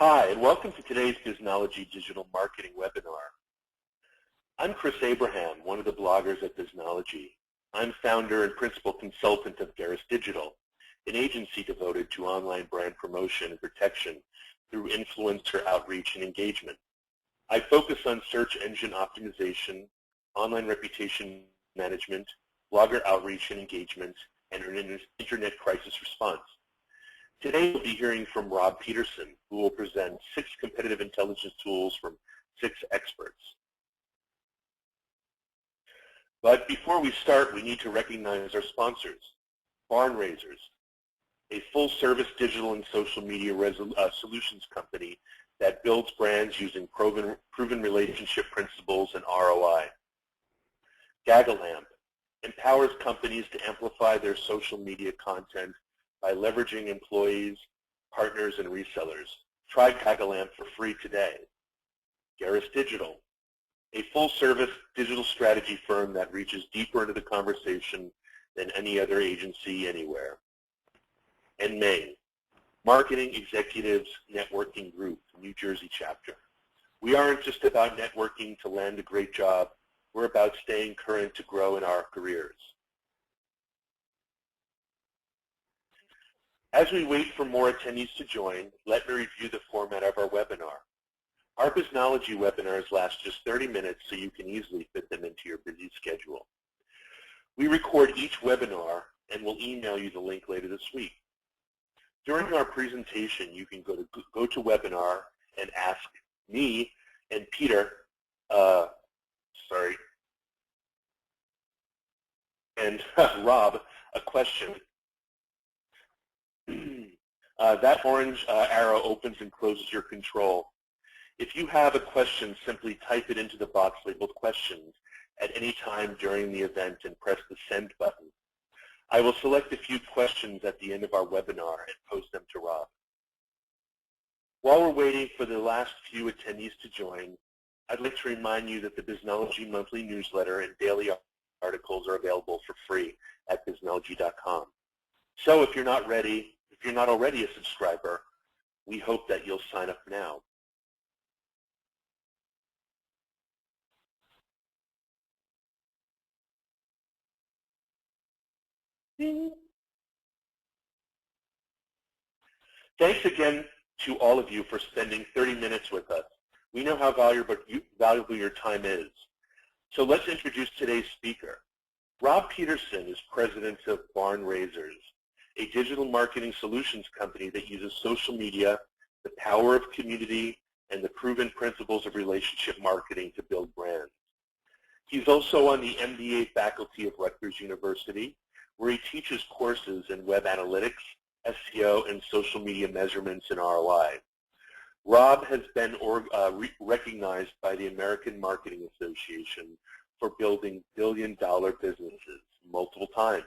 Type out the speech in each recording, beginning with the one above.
Hi, and welcome to today's Biznology Digital Marketing webinar. I'm Chris Abraham, one of the bloggers at Biznology. I'm founder and principal consultant of Garris Digital, an agency devoted to online brand promotion and protection through influencer outreach and engagement. I focus on search engine optimization, online reputation management, blogger outreach and engagement, and internet crisis response. Today we'll be hearing from Rob Petersen, who will present 6 competitive intelligence tools from 6 experts. But before we start, we need to recognize our sponsors, Barn Raisers, a full-service digital and social media solutions company that builds brands using proven relationship principles and ROI. Gagalamp empowers companies to amplify their social media content by leveraging employees, partners, and resellers. Try Gagalamp for free today. Garris Digital, a full-service digital strategy firm that reaches deeper into the conversation than any other agency anywhere. And Maine, Marketing Executives Networking Group, New Jersey chapter. We aren't just about networking to land a great job. We're about staying current to grow in our careers. As we wait for more attendees to join, let me review the format of our webinar. Our Biznology webinars last just 30 minutes, so you can easily fit them into your busy schedule. We record each webinar and we'll email you the link later this week. During our presentation, you can go to webinar and ask me and Peter, and Rob a question. That orange arrow opens and closes your control. If you have a question, simply type it into the box labeled questions at any time during the event and press the send button. I will select a few questions at the end of our webinar and post them to Rob. While we're waiting for the last few attendees to join, I'd like to remind you that the Biznology monthly newsletter and daily articles are available for free at biznology.com. So if you're not already a subscriber, we hope that you'll sign up now. Thanks again to all of you for spending 30 minutes with us. We know how valuable your time is. So let's introduce today's speaker. Rob Petersen is president of Barn Raisers, a digital marketing solutions company that uses social media, the power of community, and the proven principles of relationship marketing to build brands. He's also on the MBA faculty of Rutgers University, where he teaches courses in web analytics, SEO, and social media measurements and ROI. Rob has been recognized by the American Marketing Association for building billion-dollar businesses multiple times.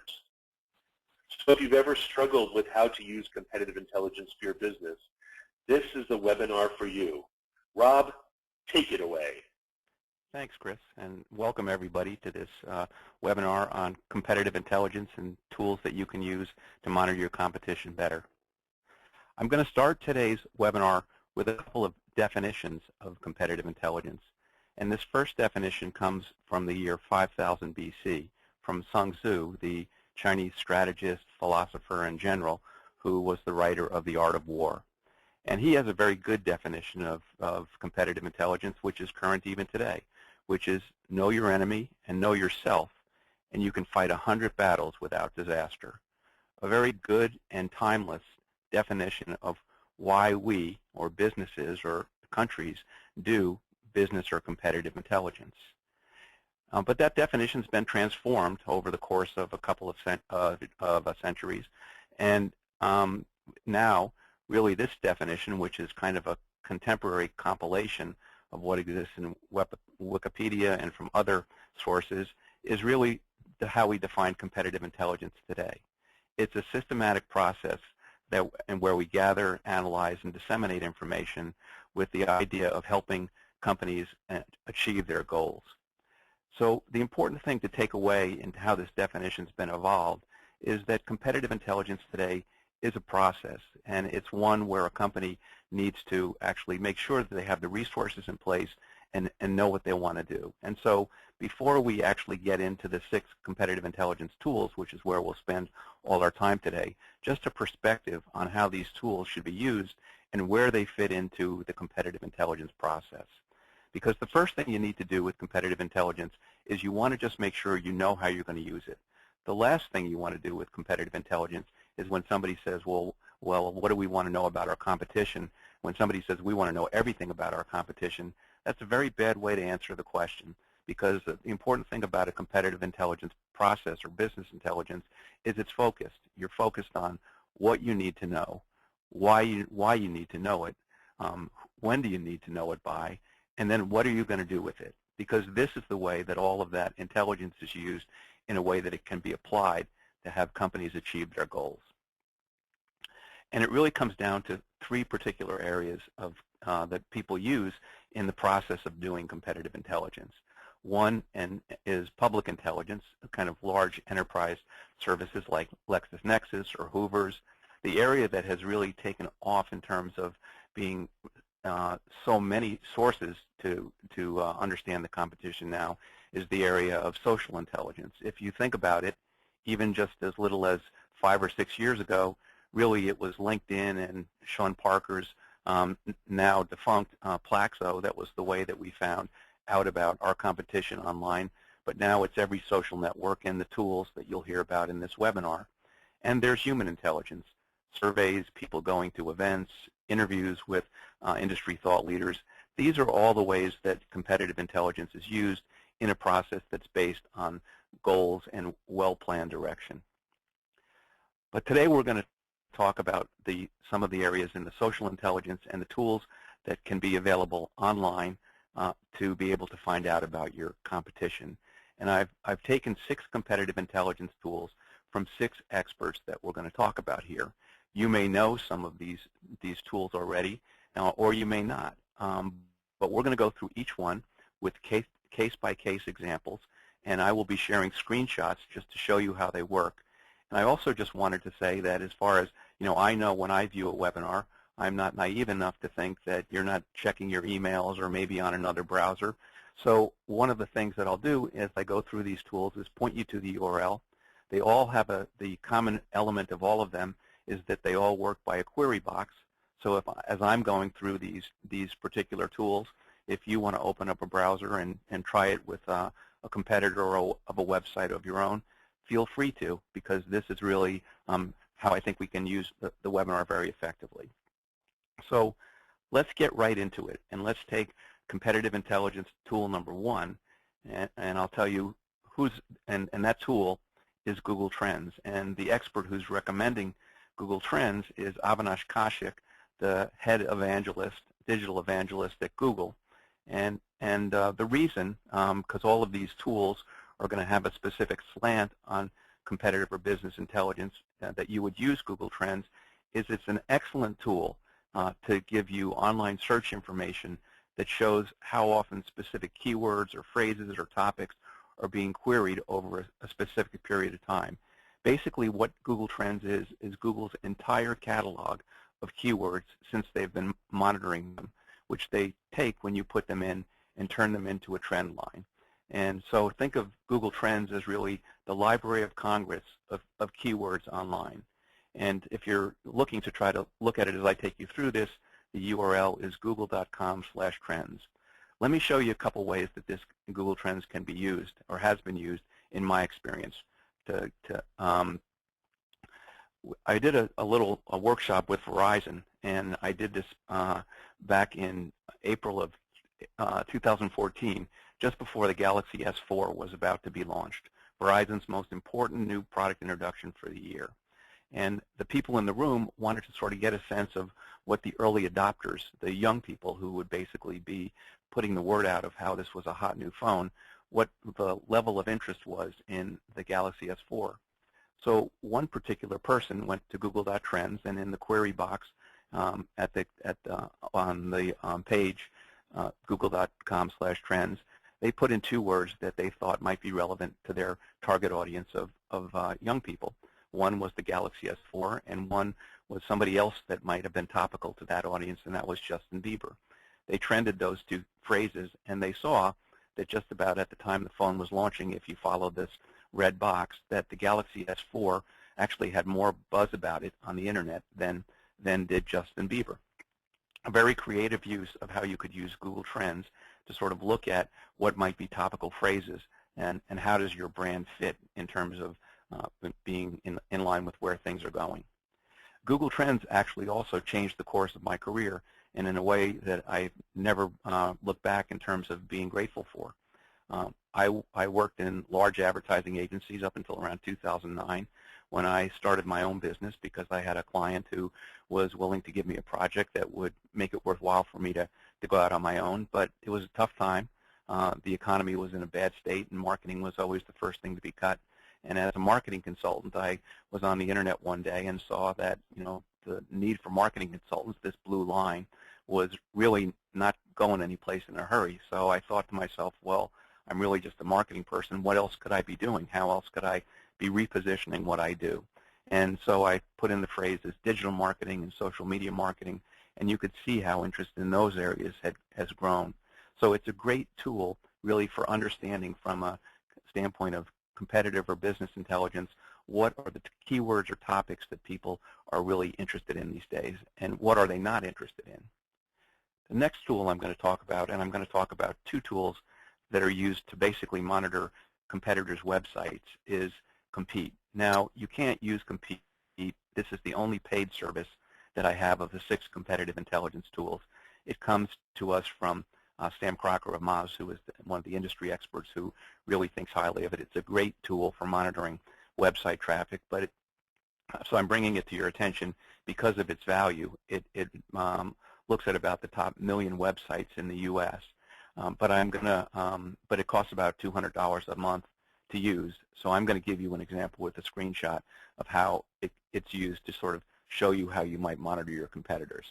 So if you've ever struggled with how to use competitive intelligence for your business, this is the webinar for you. Rob, take it away. Thanks, Chris, and welcome everybody to this webinar on competitive intelligence and tools that you can use to monitor your competition better. I'm going to start today's webinar with a couple of definitions of competitive intelligence. And this first definition comes from the year 5000 BC from Sun Tzu, the Chinese strategist, philosopher, and general who was the writer of The Art of War. And he has a very good definition of competitive intelligence, which is current even today, which is know your enemy and know yourself, and you can fight 100 battles without disaster. A very good and timeless definition of why we, or businesses, or countries, do business or competitive intelligence. But that definition's been transformed over the course of a couple of centuries, and now really this definition, which is kind of a contemporary compilation of what exists in Wikipedia and from other sources, is really how we define competitive intelligence today. It's a systematic process where we gather, analyze, and disseminate information with the idea of helping companies achieve their goals. So the important thing to take away into how this definition's been evolved is that competitive intelligence today is a process, and it's one where a company needs to actually make sure that they have the resources in place and know what they want to do. And so before we actually get into the 6 competitive intelligence tools, which is where we'll spend all our time today, just a perspective on how these tools should be used and where they fit into the competitive intelligence process. Because the first thing you need to do with competitive intelligence is you want to just make sure you know how you're going to use it. The last thing you want to do with competitive intelligence is when somebody says, well, what do we want to know about our competition? When somebody says we want to know everything about our competition, that's a very bad way to answer the question, because the important thing about a competitive intelligence process or business intelligence is it's focused. You're focused on what you need to know, why you need to know it, when do you need to know it by, and then what are you going to do with it? Because this is the way that all of that intelligence is used in a way that it can be applied to have companies achieve their goals. And it really comes down to 3 particular areas of that people use in the process of doing competitive intelligence. One is public intelligence, kind of large enterprise services like LexisNexis or Hoover's. The area that has really taken off in terms of being so many sources to understand the competition now is the area of social intelligence. If you think about it, even just as little as 5 or 6 years ago, really it was LinkedIn and Sean Parker's now defunct Plaxo that was the way that we found out about our competition online. But now it's every social network and the tools that you'll hear about in this webinar. And there's human intelligence, surveys, people going to events, interviews with industry thought leaders. These are all the ways that competitive intelligence is used in a process that's based on goals and well-planned direction. But today we're going to talk about some of the areas in the social intelligence and the tools that can be available online to be able to find out about your competition. And I've taken 6 competitive intelligence tools from 6 experts that we're going to talk about here. You may know some of these tools already, or you may not. But we're going to go through each one with case-by-case examples, and I will be sharing screenshots just to show you how they work. And I also just wanted to say that as far as, I know when I view a webinar, I'm not naive enough to think that you're not checking your emails or maybe on another browser. So one of the things that I'll do as I go through these tools is point you to the URL. They all have the common element of all of them is that they all work by a query box. So as I'm going through these particular tools, if you want to open up a browser and try it with a competitor of a website of your own, feel free to, because this is really how I think we can use the webinar very effectively. So let's get right into it, and let's take competitive intelligence tool number 1, and I'll tell you and that tool is Google Trends, and the expert who's recommending Google Trends is Avinash Kaushik, the head evangelist, digital evangelist at Google. And the reason, because all of these tools are going to have a specific slant on competitive or business intelligence that you would use Google Trends, is it's an excellent tool to give you online search information that shows how often specific keywords or phrases or topics are being queried over a specific period of time. Basically, what Google Trends is Google's entire catalog of keywords since they've been monitoring them, which they take when you put them in and turn them into a trend line. And so think of Google Trends as really the Library of Congress of keywords online. And if you're looking to try to look at it as I take you through this, the URL is google.com/trends. Let me show you a couple ways that this Google Trends can be used, or has been used in my experience. I did a workshop with Verizon, and I did this back in April of 2014, just before the Galaxy S4 was about to be launched, Verizon's most important new product introduction for the year. And the people in the room wanted to sort of get a sense of what the early adopters, the young people who would basically be putting the word out of how this was a hot new phone, what the level of interest was in the Galaxy S4. So one particular person went to Google.Trends, and in the query box on the page, google.com/trends, they put in 2 words that they thought might be relevant to their target audience of young people. One was the Galaxy S4, and one was somebody else that might have been topical to that audience, and that was Justin Bieber. They trended those two phrases, and they saw that just about at the time the phone was launching, if you followed this red box, that the Galaxy S4 actually had more buzz about it on the internet than did Justin Bieber. A very creative use of how you could use Google Trends to sort of look at what might be topical phrases and how does your brand fit in terms of being in line with where things are going. Google Trends actually also changed the course of my career, and in a way that I never look back in terms of being grateful for. I worked in large advertising agencies up until around 2009 when I started my own business because I had a client who was willing to give me a project that would make it worthwhile for me to go out on my own, but it was a tough time. The economy was in a bad state, and marketing was always the first thing to be cut. And as a marketing consultant, I was on the internet one day and saw that, the need for marketing consultants, this blue line, was really not going anyplace in a hurry. So I thought to myself, well, I'm really just a marketing person. What else could I be doing? How else could I be repositioning what I do? And so I put in the phrases digital marketing and social media marketing, and you could see how interest in those areas has grown. So it's a great tool really for understanding from a standpoint of competitive or business intelligence, what are the keywords or topics that people are really interested in these days, and what are they not interested in. The next tool I'm going to talk about, and I'm going to talk about two tools that are used to basically monitor competitors' websites, is Compete. Now, you can't use Compete. This is the only paid service that I have of the 6 competitive intelligence tools. It comes to us from Sam Crocker of Moz, who is one of the industry experts who really thinks highly of it. It's a great tool for monitoring website traffic, but so I'm bringing it to your attention because of its value. It looks at about the top 1 million websites in the U.S., but it costs about $200 a month to use. So I'm going to give you an example with a screenshot of how it's used to sort of show you how you might monitor your competitors.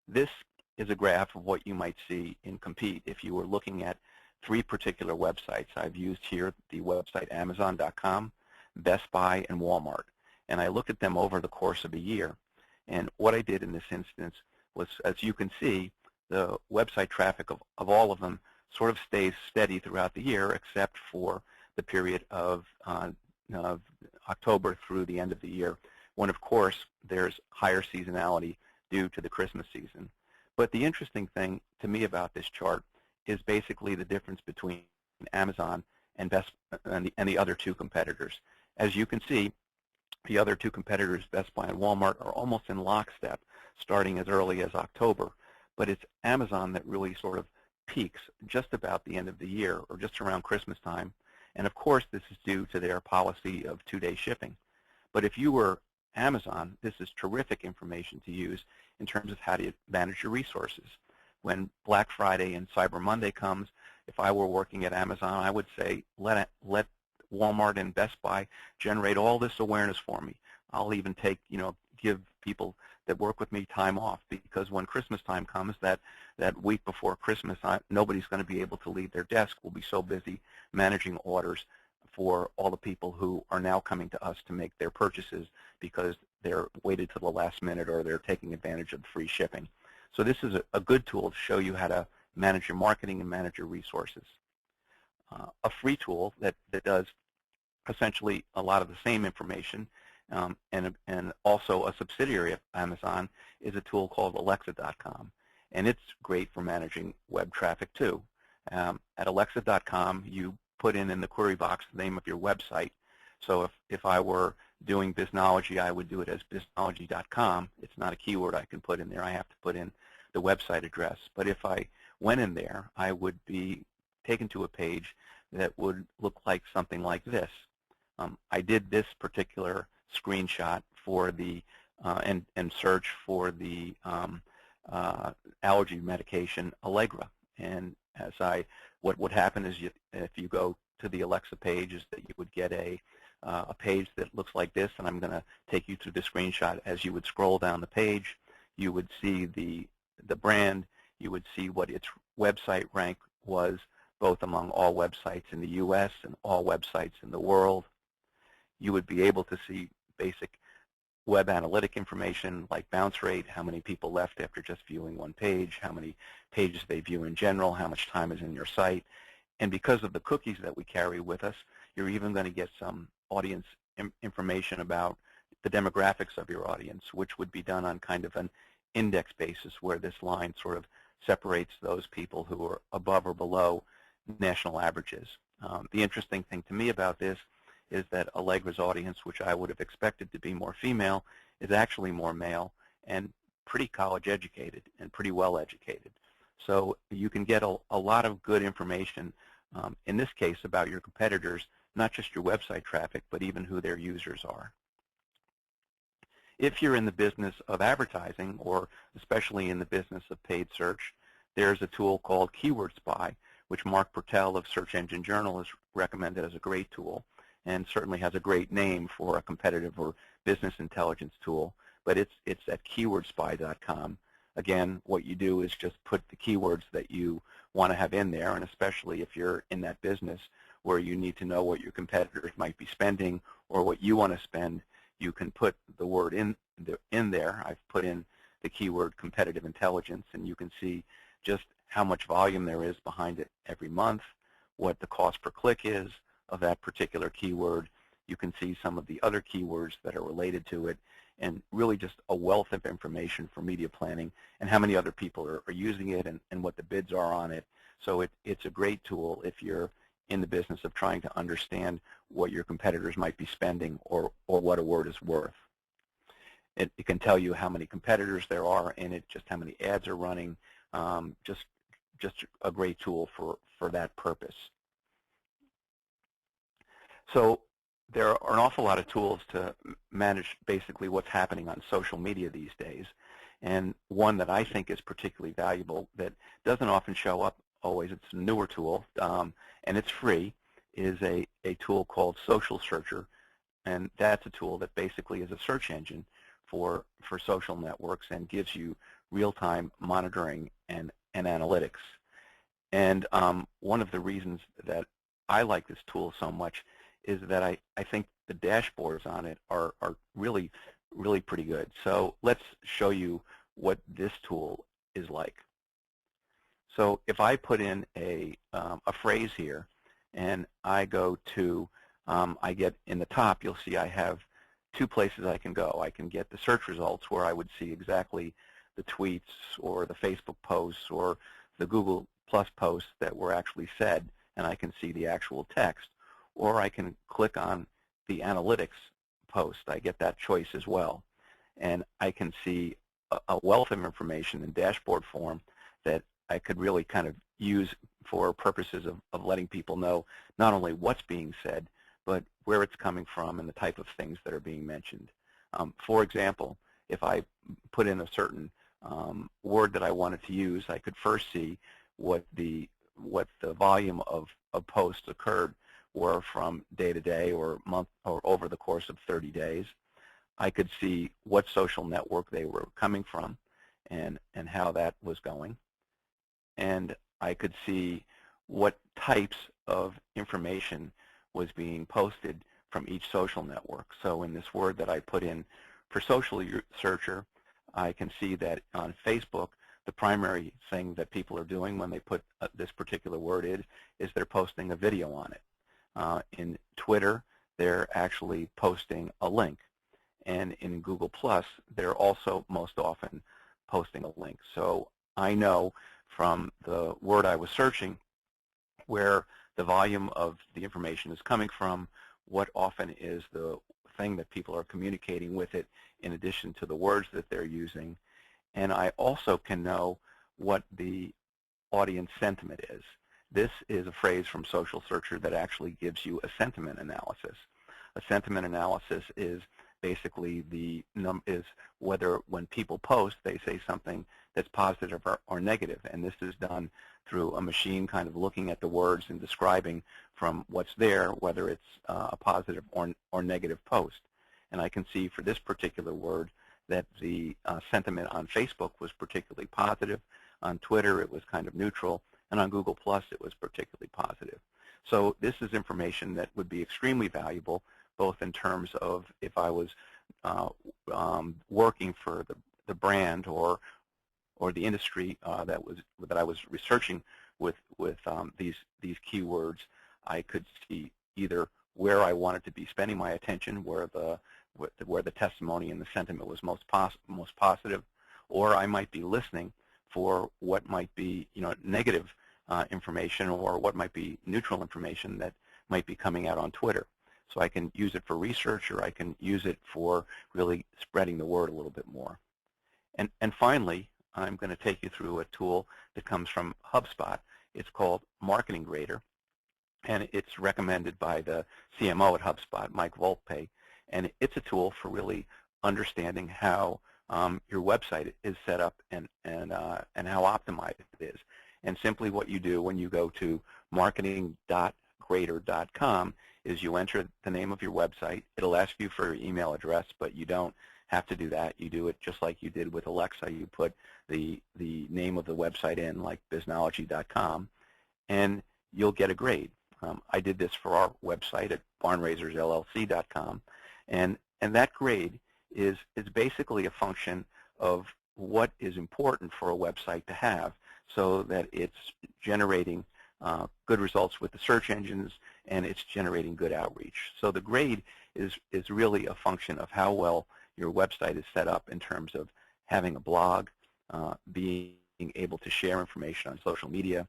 This is a graph of what you might see in Compete if you were looking at 3 particular websites. I've used here the website Amazon.com, Best Buy, and Walmart. And I looked at them over the course of a year. And what I did in this instance was, as you can see, the website traffic of all of them sort of stays steady throughout the year, except for the period of October through the end of the year, when, of course, there's higher seasonality due to the Christmas season. But the interesting thing to me about this chart is basically the difference between Amazon and the other 2 competitors. As you can see, the other 2 competitors, Best Buy and Walmart, are almost in lockstep, starting as early as October. But it's Amazon that really sort of peaks just about the end of the year, or just around Christmas time. And of course, this is due to their policy of 2-day shipping. But if you were Amazon, this is terrific information to use in terms of how to manage your resources. When Black Friday and Cyber Monday comes, if I were working at Amazon, I would say, let Walmart and Best Buy generate all this awareness for me. I'll even give people that work with me time off, because when Christmas time comes, that week before Christmas, nobody's going to be able to leave their desk. We'll be so busy managing orders for all the people who are now coming to us to make their purchases because they're waited till the last minute or they're taking advantage of the free shipping. So this is a good tool to show you how to manage your marketing and manage your resources. A free tool that does essentially a lot of the same information, and also a subsidiary of Amazon, is a tool called Alexa.com. And it's great for managing web traffic too. At Alexa.com, you put in the query box the name of your website. So if I were doing Biznology, I would do it as Biznology.com. It's not a keyword I can put in there. I have to put in the website address. But if I went in there, I would be taken to a page that would look like something like this. I did this particular screenshot for the and search for the allergy medication Allegra. And what would happen is if you go to the Alexa page, is that you would get a page that looks like this, and I'm going to take you through the screenshot. As you would scroll down the page, you would see the brand, you would see what its website rank was, both among all websites in the U.S. and all websites in the world. You would be able to see basic web analytic information like bounce rate, how many people left after just viewing one page, how many pages they view in general, how much time is in your site. And because of the cookies that we carry with us, you're even going to get some audience information about the demographics of your audience, which would be done on kind of an index basis where this line sort of separates those people who are above or below national averages. The interesting thing to me about this is that Allegra's audience, which I would have expected to be more female, is actually more male and pretty college educated and pretty well educated. So you can get a lot of good information, in this case, about your competitors, not just your website traffic, but even who their users are. If you're in the business of advertising, or especially in the business of paid search, there's a tool called Keyword Spy, which Mark Purtell of Search Engine Journal has recommended as a great tool, and certainly has a great name for a competitive or business intelligence tool, but it's at keywordspy.com. Again, what you do is just put the keywords that you want to have in there, and especially if you're in that business where you need to know what your competitors might be spending or what you want to spend, you can put the word in there. I've put in the keyword competitive intelligence, and you can see just how much volume there is behind it every month, what the cost per click is of that particular keyword. You can see some of the other keywords that are related to it, and really just a wealth of information for media planning and how many other people are using it and what the bids are on it. So it's a great tool if you're in the business of trying to understand what your competitors might be spending or what a word is worth. It can tell you how many competitors there are in it, just how many ads are running, just a great tool for that purpose. So there are an awful lot of tools to manage basically what's happening on social media these days. And one that I think is particularly valuable that doesn't often show up always, it's a newer tool, and it's free, is a tool called Social Searcher. And that's a tool that basically is a search engine for social networks and gives you real-time monitoring and analytics. And one of the reasons that I like this tool so much is that I think the dashboards on it are really, really pretty good. So let's show you what this tool is like. So if I put in a phrase here, and I go to, I get in the top, you'll see I have two places I can go. I can get the search results where I would see exactly the tweets or the Facebook posts or the Google Plus posts that were actually said, and I can see the actual text. Or I can click on the analytics post. I get that choice as well. And I can see a wealth of information in dashboard form that I could really kind of use for purposes of letting people know not only what's being said, but where it's coming from and the type of things that are being mentioned. For example, if I put in a certain word that I wanted to use, I could first see what the volume of posts occurred were from day to day or month or over the course of 30 days. I could see what social network they were coming from and how that was going. And I could see what types of information was being posted from each social network. So in this word that I put in for Social Searcher, I can see that on Facebook, the primary thing that people are doing when they put this particular word in is they're posting a video on it. In Twitter, they're actually posting a link. And in Google Plus, they're also most often posting a link. So I know from the word I was searching where the volume of the information is coming from, what often is the thing that people are communicating with it in addition to the words that they're using. And I also can know what the audience sentiment is. This is a phrase from Social Searcher that actually gives you a sentiment analysis. A sentiment analysis is basically is whether when people post, they say something that's positive or negative. And this is done through a machine kind of looking at the words and describing from what's there, whether it's a positive or negative post. And I can see for this particular word that the sentiment on Facebook was particularly positive. On Twitter, it was kind of neutral. And on Google Plus, it was particularly positive. So this is information that would be extremely valuable, both in terms of if I was working for the brand or the industry that I was researching with these keywords, I could see either where I wanted to be spending my attention, where the testimony and the sentiment was most positive, or I might be listening for what might be negative information or what might be neutral information that might be coming out on Twitter. So I can use it for research, or I can use it for really spreading the word a little bit more. And finally, I'm going to take you through a tool that comes from HubSpot. It's called Marketing Grader, and it's recommended by the CMO at HubSpot, Mike Volpe. And it's a tool for really understanding how your website is set up and how optimized it is. And simply what you do when you go to marketing.grader.com is you enter the name of your website. It'll ask you for your email address, but you don't have to do that. You do it just like you did with Alexa. You put the name of the website in, like Biznology.com, and you'll get a grade. I did this for our website at barnraisersllc.com, and that grade is basically a function of what is important for a website to have, so that it's generating good results with the search engines, and it's generating good outreach. So the grade is really a function of how well your website is set up in terms of having a blog, being able to share information on social media,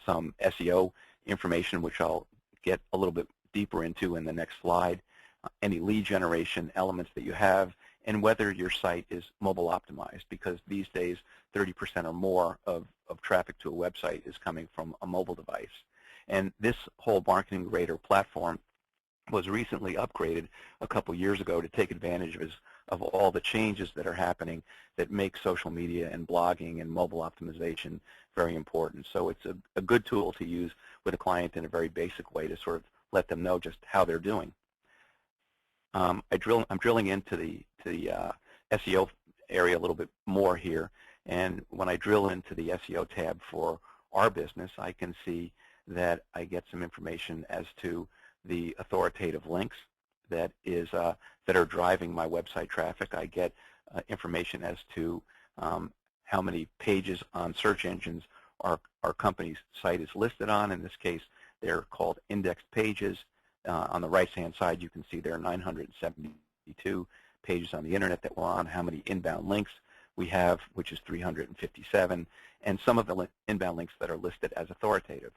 some SEO information, which I'll get a little bit deeper into in the next slide, any lead generation elements that you have, and whether your site is mobile optimized, because these days 30% or more of traffic to a website is coming from a mobile device. And this whole Marketing Grader platform was recently upgraded a couple years ago to take advantage of all the changes that are happening that make social media and blogging and mobile optimization very important. So it's a good tool to use with a client in a very basic way to sort of let them know just how they're doing. I'm drilling into the SEO area a little bit more here, and when I drill into the SEO tab for our business, I can see that I get some information as to the authoritative links that are driving my website traffic. I get information as to how many pages on search engines our company's site is listed on. In this case, they're called indexed pages. On the right-hand side, you can see there are 972 pages on the internet that we're on, how many inbound links we have, which is 357, and some of the inbound links that are listed as authoritative.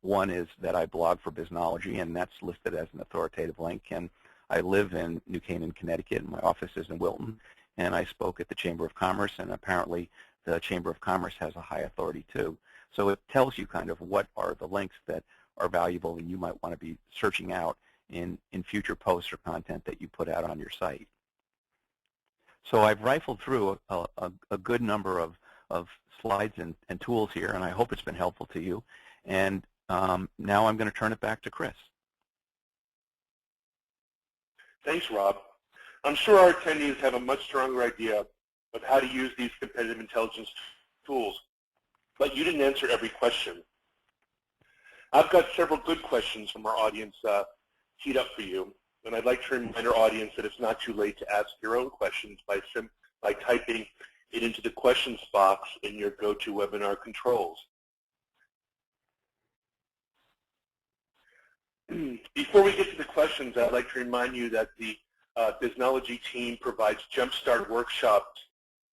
One is that I blog for Biznology, and that's listed as an authoritative link. And I live in New Canaan, Connecticut, and my office is in Wilton. And I spoke at the Chamber of Commerce, and apparently the Chamber of Commerce has a high authority too. So it tells you kind of what are the links that are valuable and you might want to be searching out in future posts or content that you put out on your site. So I've rifled through a good number of slides and tools here, and I hope it's been helpful to you. And now I'm going to turn it back to Chris. Thanks, Rob. I'm sure our attendees have a much stronger idea of how to use these competitive intelligence tools, but you didn't answer every question. I've got several good questions from our audience teed up for you, and I'd like to remind our audience that it's not too late to ask your own questions by typing it into the questions box in your GoToWebinar controls. Before we get to the questions, I'd like to remind you that the Biznology team provides Jumpstart workshops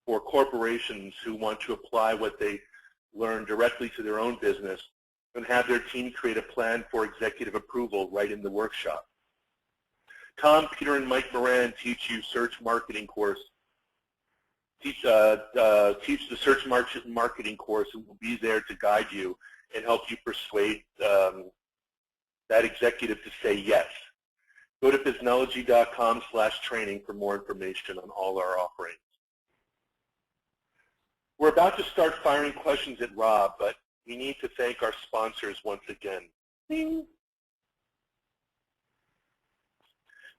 for corporations who want to apply what they learn directly to their own business and have their team create a plan for executive approval right in the workshop. Tom, Peter, and Mike Moran teach you search marketing course. Teach the search marketing course, and will be there to guide you and help you persuade that executive to say yes. Go to biznology.com/training for more information on all our offerings. We're about to start firing questions at Rob, but we need to thank our sponsors once again. Ding.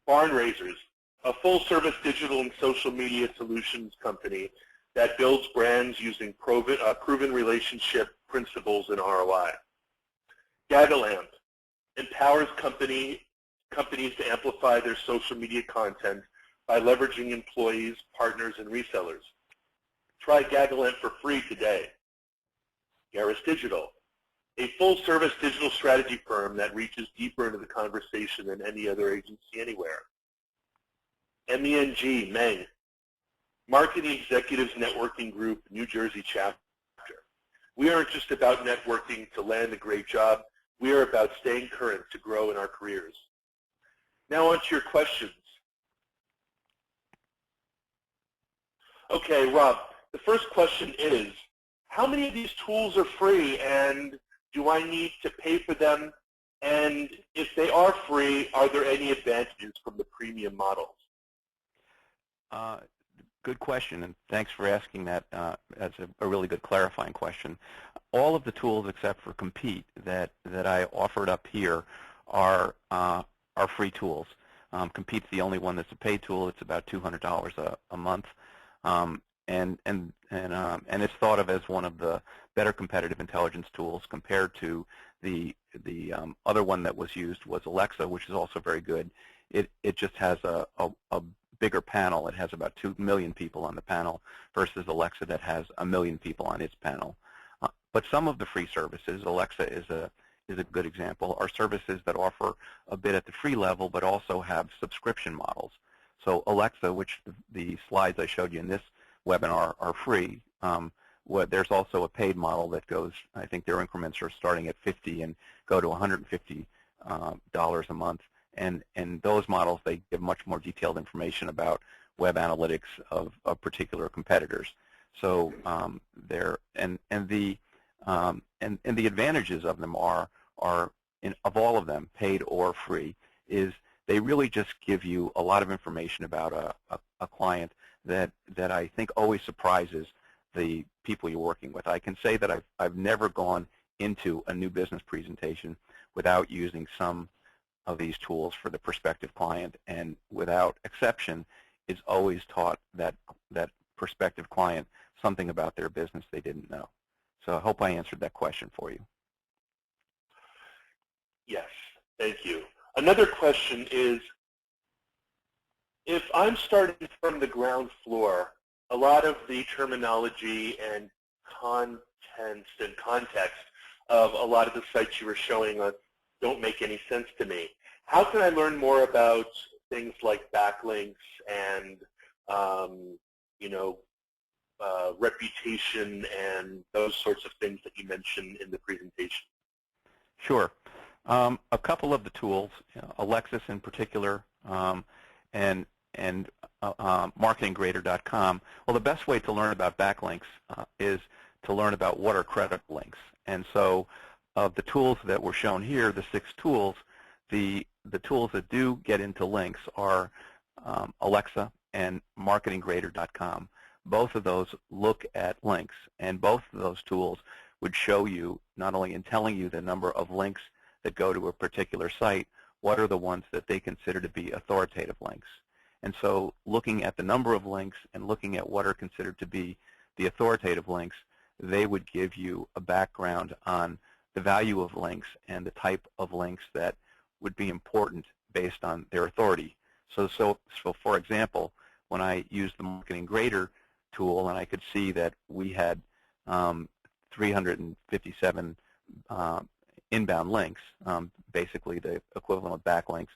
Barn Raisers, a full-service digital and social media solutions company that builds brands using proven relationship principles and ROI. Gagalamp empowers companies to amplify their social media content by leveraging employees, partners, and resellers. Try Gagalent for free today. Garris Digital, a full-service digital strategy firm that reaches deeper into the conversation than any other agency anywhere. MENG, Meng, Marketing Executives Networking Group, New Jersey chapter. We aren't just about networking to land a great job. We are about staying current to grow in our careers. Now on to your questions. Okay, Rob, the first question is, how many of these tools are free, and do I need to pay for them? And if they are free, are there any advantages from the premium models? Good question, and thanks for asking that. That's a really good clarifying question. All of the tools except for Compete that I offered up here are free tools. Compete's the only one that's a paid tool. It's about $200 a month, and it's thought of as one of the better competitive intelligence tools compared to the other one that was used was Alexa, which is also very good. It just has a bigger panel. It has about 2 million people on the panel versus Alexa that has 1 million people on its panel. But some of the free services, Alexa is a good example, are services that offer a bit at the free level but also have subscription models. So Alexa, which the slides I showed you in this webinar are free, there's also a paid model that goes, I think their increments are starting at $50 and go to $150 a month. And those models, they give much more detailed information about web analytics of particular competitors. So the advantages of them are of all of them, paid or free, is they really just give you a lot of information about a client that I think always surprises the people you're working with. I can say that I've never gone into a new business presentation without using some of these tools for the prospective client, and without exception is always taught that prospective client something about their business they didn't know. So I hope I answered that question for you. Yes, thank you. Another question is, if I'm starting from the ground floor, a lot of the terminology and content and context of a lot of the sites you were showing us don't make any sense to me. How can I learn more about things like backlinks and reputation and those sorts of things that you mentioned in the presentation? Sure. A couple of the tools, Alexis in particular, and marketinggrader.com. Well, the best way to learn about backlinks is to learn about what are credit links. And so of the tools that were shown here, the 6 tools, the tools that do get into links are Alexa and marketinggrader.com. Both of those look at links, and both of those tools would show you, not only in telling you the number of links that go to a particular site, what are the ones that they consider to be authoritative links. And so looking at the number of links and looking at what are considered to be the authoritative links, they would give you a background on the value of links and the type of links that would be important based on their authority. So for example, when I used the Marketing Grader tool, and I could see that we had 357 inbound links, basically the equivalent of backlinks,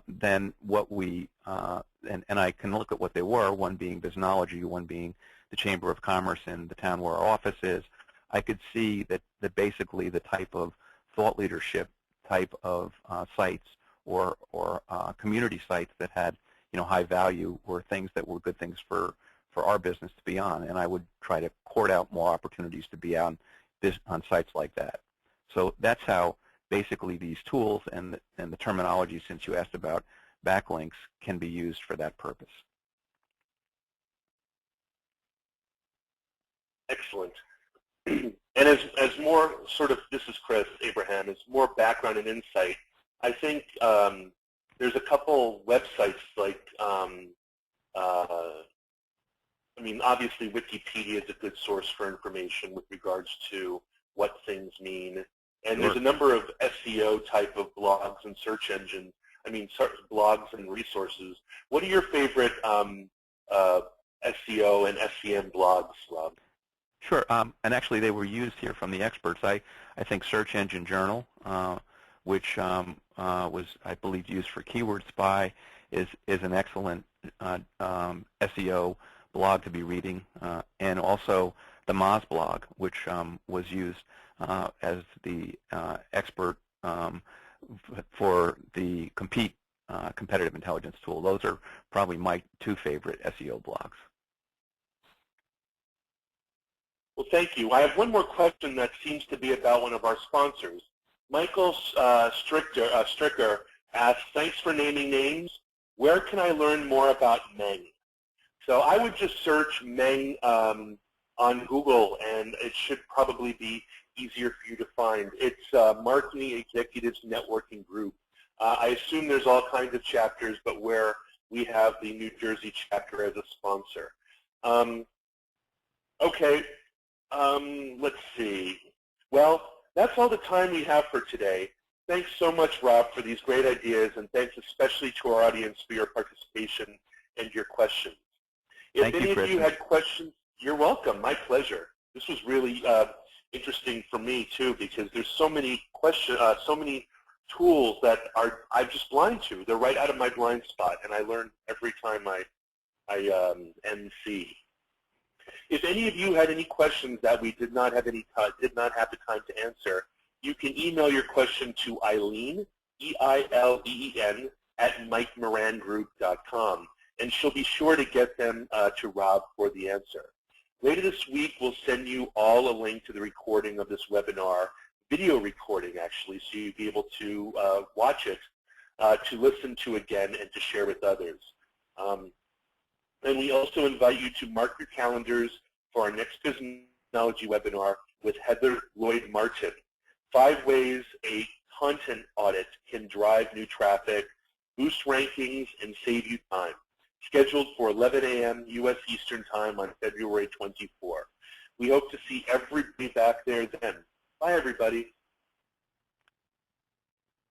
then what we, and I can look at what they were, one being Biznology, one being the Chamber of Commerce in the town where our office is. I could see that basically the type of thought leadership type of sites or community sites that had high value were things that were good things for our business to be on, and I would try to court out more opportunities to be on sites like that. So that's how basically these tools and the terminology, since you asked about backlinks, can be used for that purpose. Excellent. And as more sort of, this is Chris Abraham, as more background and insight, I think there's a couple websites like, obviously Wikipedia is a good source for information with regards to what things mean. And there's a number of SEO type of blogs and search engines. blogs and resources. What are your favorite SEO and SEM blogs, Rob? Sure, and actually they were used here from the experts. I think Search Engine Journal, which was, I believe, used for Keyword Spy, is an excellent SEO blog to be reading, and also the Moz blog, which was used as the expert for the competitive intelligence tool. Those are probably my two favorite SEO blogs. Well, thank you. I have one more question that seems to be about one of our sponsors. Michael Stricker asks, thanks for naming names. Where can I learn more about Meng? So I would just search Meng on Google, and it should probably be easier for you to find. It's Marketing Executives Networking Group. I assume there's all kinds of chapters, but where we have the New Jersey chapter as a sponsor. Okay. Let's see. Well, that's all the time we have for today. Thanks so much, Rob, for these great ideas, and thanks especially to our audience for your participation and your questions. If any of you had questions, you're welcome. My pleasure. This was really interesting for me too, because there's so many questions, so many tools that I'm just blind to. They're right out of my blind spot, and I learn every time I MC. If any of you had any questions that we did not have the time to answer, you can email your question to Eileen, E-I-L-E-E-N, at MikeMoranGroup.com, and she'll be sure to get them to Rob for the answer. Later this week, we'll send you all a link to the recording of this webinar, video recording actually, so you'll be able to watch it, to listen to again, and to share with others. And we also invite you to mark your calendars for our next Biznology webinar with Heather Lloyd-Martin, 5 ways a content audit can drive new traffic, boost rankings, and save you time. Scheduled for 11 a.m. U.S. Eastern Time on February 24. We hope to see everybody back there then. Bye, everybody.